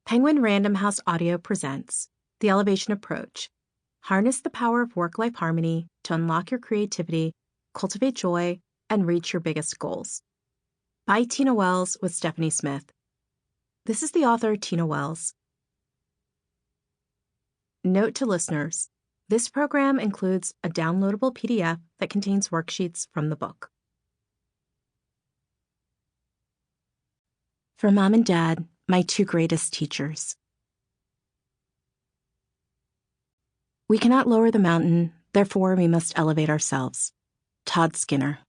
Penguin Random House Audio presents The Elevation Approach. Harness the power of work-life harmony to unlock your creativity, cultivate joy, and reach your biggest goals. By Tina Wells with Stephanie Smith. This is the author, Tina Wells. Note to listeners, this program includes a downloadable PDF that contains worksheets from the book. For Mom and Dad, my two greatest teachers. We cannot lower the mountain, therefore we must elevate ourselves. Todd Skinner.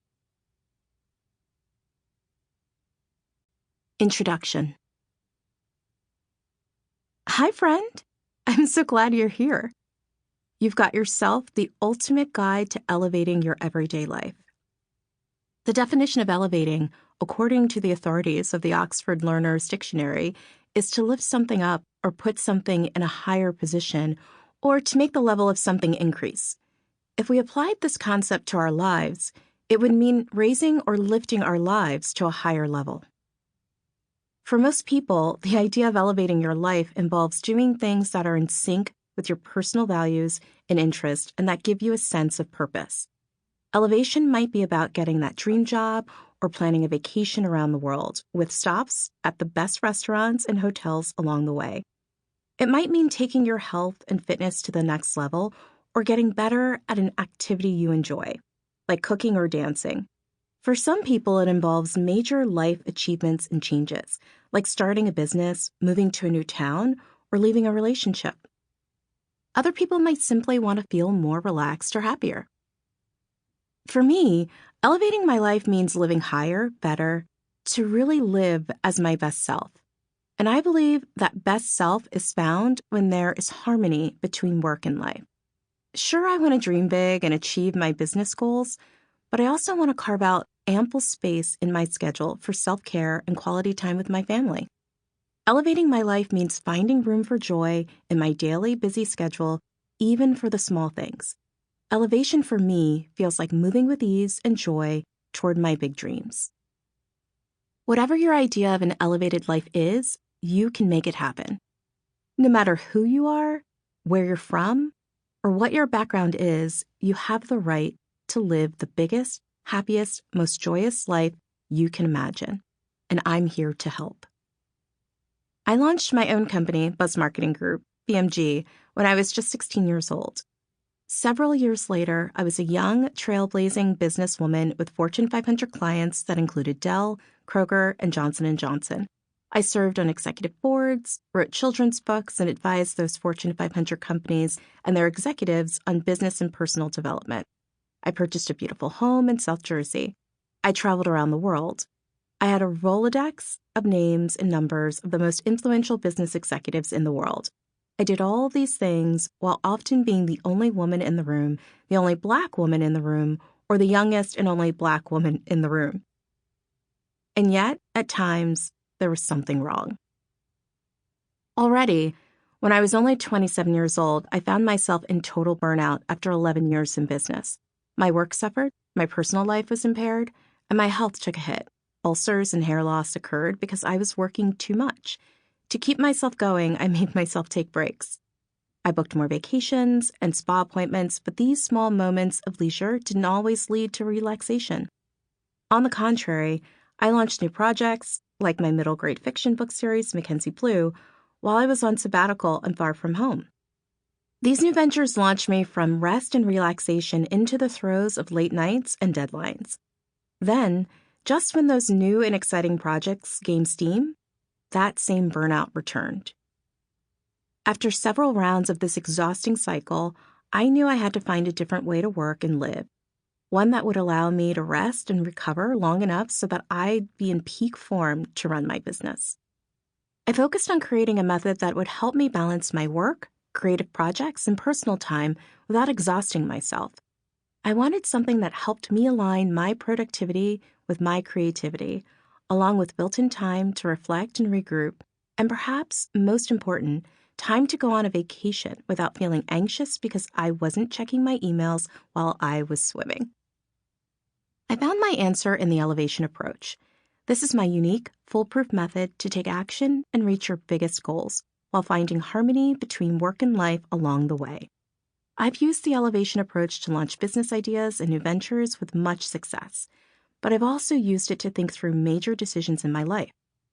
Introduction. Hi, friend. I'm so glad you're here. You've got yourself the ultimate guide to elevating your everyday life. The definition of elevating, according to the authorities of the Oxford Learner's Dictionary, is to lift something up or put something in a higher position or to make the level of something increase. If we applied this concept to our lives, it would mean raising or lifting our lives to a higher level. For most people, the idea of elevating your life involves doing things that are in sync with your personal values and interests and that give you a sense of purpose. Elevation might be about getting that dream job or planning a vacation around the world with stops at the best restaurants and hotels along the way. It might mean taking your health and fitness to the next level or getting better at an activity you enjoy, like cooking or dancing. For some people, it involves major life achievements and changes, like starting a business, moving to a new town, or leaving a relationship. Other people might simply want to feel more relaxed or happier. For me, elevating my life means living higher, better, to really live as my best self. And I believe that best self is found when there is harmony between work and life. Sure, I want to dream big and achieve my business goals, but I also want to carve out ample space in my schedule for self-care and quality time with my family. Elevating my life means finding room for joy in my daily busy schedule, even for the small things. Elevation for me feels like moving with ease and joy toward my big dreams. Whatever your idea of an elevated life is, you can make it happen. No matter who you are, where you're from, or what your background is, you have the right to live the biggest, happiest, most joyous life you can imagine. And I'm here to help. I launched my own company, Buzz Marketing Group, BMG, when I was just 16 years old. Several years later, I was a young, trailblazing businesswoman with Fortune 500 clients that included Dell, Kroger, and Johnson & Johnson. I served on executive boards, wrote children's books, and advised those Fortune 500 companies and their executives on business and personal development. I purchased a beautiful home in South Jersey. I traveled around the world. I had a Rolodex of names and numbers of the most influential business executives in the world. I did all these things while often being the only woman in the room, the only Black woman in the room, or the youngest and only Black woman in the room. And yet, at times, there was something wrong. Already, when I was only 27 years old, I found myself in total burnout after 11 years in business. My work suffered, my personal life was impaired, and my health took a hit. Ulcers and hair loss occurred because I was working too much. To keep myself going, I made myself take breaks. I booked more vacations and spa appointments, but these small moments of leisure didn't always lead to relaxation. On the contrary, I launched new projects, like my middle grade fiction book series, Mackenzie Blue, while I was on sabbatical and far from home. These new ventures launched me from rest and relaxation into the throes of late nights and deadlines. Then, just when those new and exciting projects gained steam, that same burnout returned. After several rounds of this exhausting cycle, I knew I had to find a different way to work and live, one that would allow me to rest and recover long enough so that I'd be in peak form to run my business. I focused on creating a method that would help me balance my work, creative projects, and personal time without exhausting myself. I wanted something that helped me align my productivity with my creativity, along with built-in time to reflect and regroup, and perhaps, most important, time to go on a vacation without feeling anxious because I wasn't checking my emails while I was swimming. I found my answer in the elevation approach. This is my unique, foolproof method to take action and reach your biggest goals while finding harmony between work and life along the way. I've used the elevation approach to launch business ideas and new ventures with much success, but I've also used it to think through major decisions in my life.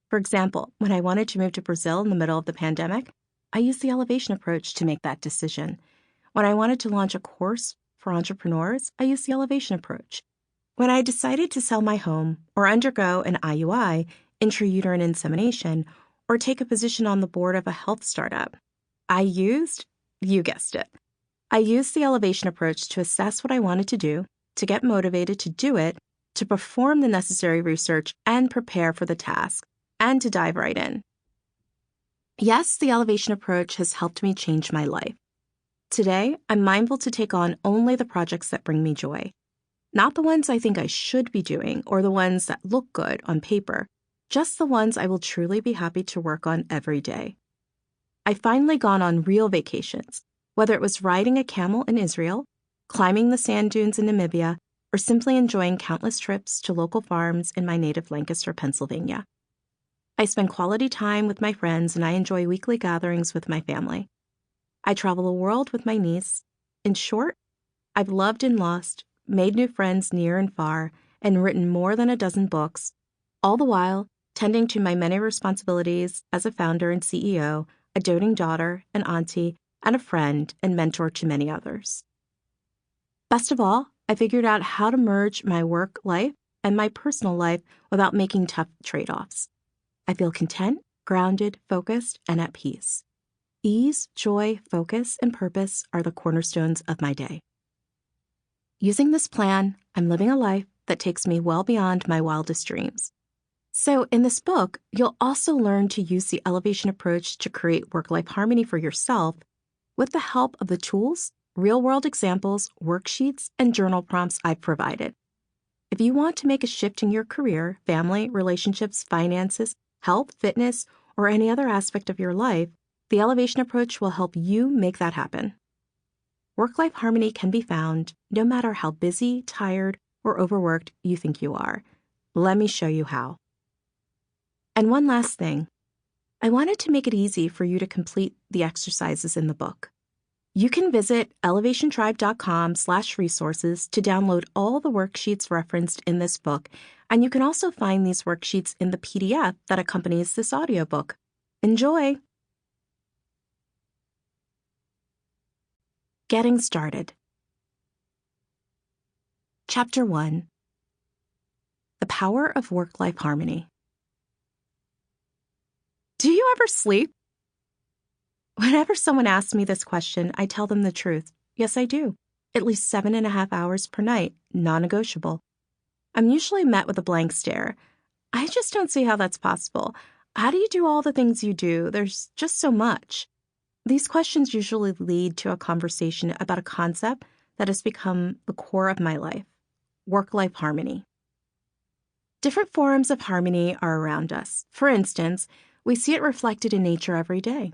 For example, when I wanted to move to Brazil in the middle of the pandemic, I used the elevation approach to make that decision. When I wanted to launch a course for entrepreneurs, I used the elevation approach. When I decided to sell my home or undergo an IUI, intrauterine insemination, or take a position on the board of a health startup, you guessed it, I used the elevation approach to assess what I wanted to do, to get motivated to do it, to perform the necessary research and prepare for the task, and to dive right in. Yes, the elevation approach has helped me change my life. Today, I'm mindful to take on only the projects that bring me joy. Not the ones I think I should be doing or the ones that look good on paper, just the ones I will truly be happy to work on every day. I've finally gone on real vacations, whether it was riding a camel in Israel, climbing the sand dunes in Namibia, or simply enjoying countless trips to local farms in my native Lancaster, Pennsylvania. I spend quality time with my friends and I enjoy weekly gatherings with my family. I travel the world with my niece. In short, I've loved and lost, made new friends near and far, and written more than a dozen books, all the while tending to my many responsibilities as a founder and CEO, a doting daughter, an auntie, and a friend and mentor to many others. Best of all, I figured out how to merge my work life and my personal life without making tough trade-offs. I feel content, grounded, focused, and at peace. Ease, joy, focus, and purpose are the cornerstones of my day. Using this plan, I'm living a life that takes me well beyond my wildest dreams. So in this book, you'll also learn to use the elevation approach to create work-life harmony for yourself with the help of the tools, real-world examples, worksheets, and journal prompts I've provided. If you want to make a shift in your career, family, relationships, finances, health, fitness, or any other aspect of your life, the elevation approach will help you make that happen. Work-life harmony can be found no matter how busy, tired, or overworked you think you are. Let me show you how. And one last thing. I wanted to make it easy for you to complete the exercises in the book. You can visit elevationtribe.com/resources to download all the worksheets referenced in this book, and you can also find these worksheets in the PDF that accompanies this audiobook. Enjoy! Getting started. Chapter 1. The Power of Work-Life Harmony. Do you ever sleep? Whenever someone asks me this question, I tell them the truth. Yes, I do. At least 7.5 hours per night, non-negotiable. I'm usually met with a blank stare. I just don't see how that's possible. How do you do all the things you do? There's just so much. These questions usually lead to a conversation about a concept that has become the core of my life: work-life harmony. Different forms of harmony are around us. For instance, we see it reflected in nature every day.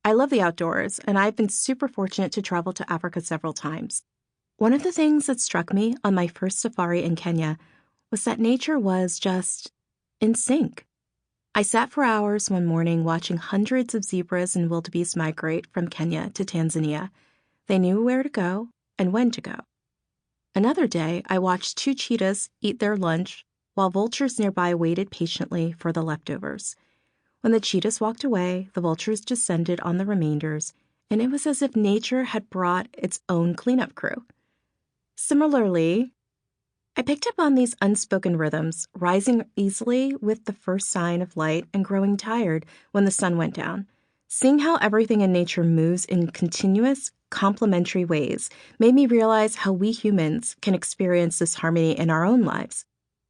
I love the outdoors, and I've been super fortunate to travel to Africa several times. One of the things that struck me on my first safari in Kenya was that nature was just in sync. I sat for hours one morning watching hundreds of zebras and wildebeest migrate from Kenya to Tanzania. They knew where to go and when to go. Another day, I watched 2 cheetahs eat their lunch while vultures nearby waited patiently for the leftovers. When the cheetahs walked away, the vultures descended on the remainders, and it was as if nature had brought its own cleanup crew. Similarly, I picked up on these unspoken rhythms, rising easily with the first sign of light and growing tired when the sun went down. Seeing how everything in nature moves in continuous, complementary ways made me realize how we humans can experience this harmony in our own lives,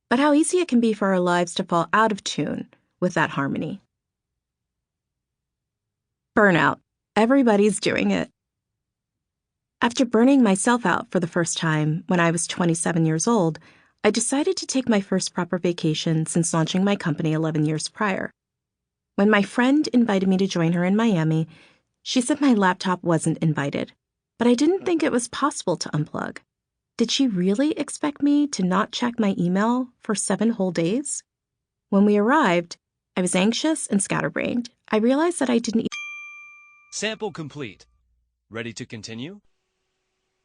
but how easy it can be for our lives to fall out of tune with that harmony. Burnout. Everybody's doing it. After burning myself out for the first time when I was 27 years old, I decided to take my first proper vacation since launching my company 11 years prior. When my friend invited me to join her in Miami, she said my laptop wasn't invited, but I didn't think it was possible to unplug. Did she really expect me to not check my email for 7 whole days? When we arrived, I was anxious and scatterbrained. I realized that I didn't Sample complete. Ready to continue?